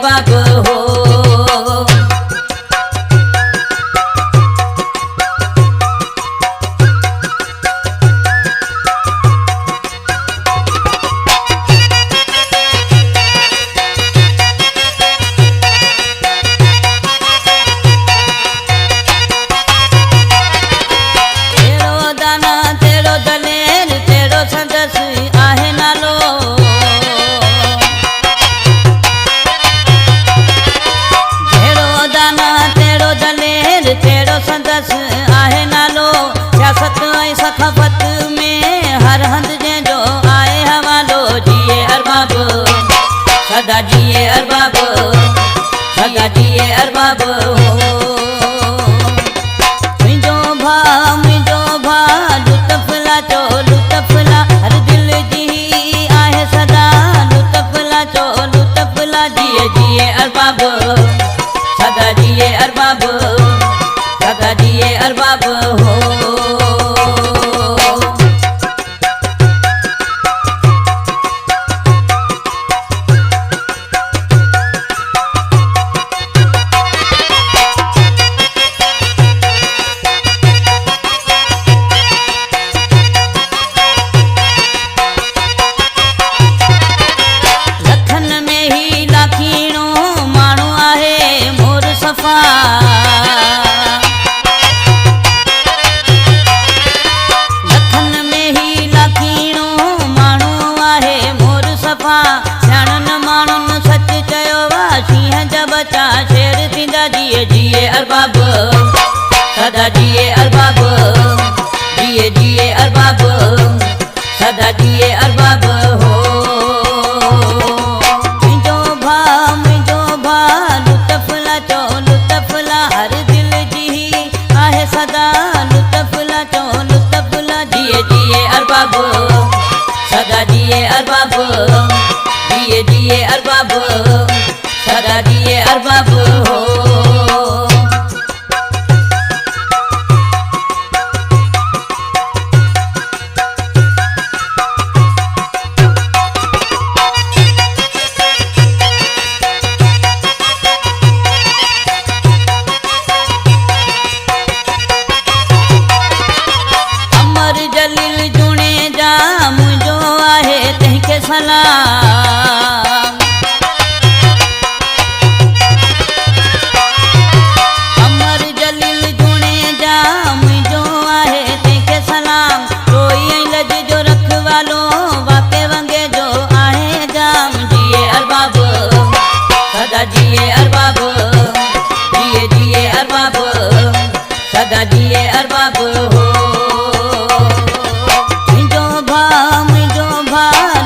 अरबाब हो। तेरो संदस आहे नालो सियासत ऐं सखाफत में हर हंध जंहिंजो आहे हवालो। जिए अरबाब सदा जिए अरबाब सदा जिए अरबाब हो। मुंहिंजो भाउ लुत्फला चो लुत्फला हर दिल जी आहे सदा लुत्फला चो लुत्फला। जिए जिए अरबाब सदा जिए अरबाब सदा जिए अरबाब हो। लखन में ही लाखीणो माण्हू आहे मोर सफ़ा। सियाणनि माण्हुनि सच चयो आहे शींहं जा बचा शेर थींदा। जिए जिए अरबाब सदा जिए अरबाब जिए जिए अरबाब सदा जिए अरबाब हो। मुंहिंजो भाउ लुत्फला चो लुत्फला हर दिल जी आहे सदा लुत्फला चो लुत्फला। जिए जिए अरबाब सदा जिए अरबाब जिए जिए अरबाब सदा जिए अरबाब हो। अमर जलील जुणे जा मुंहिंजो आहे तंहिंखे सलाम। अमर जलील जुणे जा मुंहिंजो आहे तंहिंखे सलाम। रोई ऐं लज जो रखवालो वाके वंगे जो आहे जाम। जिए अरबाब सदा जिए अरबाब जिए जिए अरबाब सदा जिए अरबाब हो। मुंहिंजो भाउ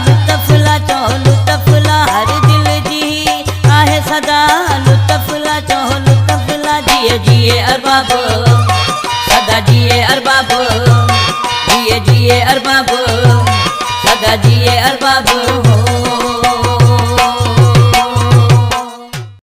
लुत्फला चो लुत्फला हर दिल जी आहे सदा लुत्फला चो लुत्फला। जिए जिए अरबाब सदा जिए अरबाब जिए जिए अरबाब सदा जिए अरबाब।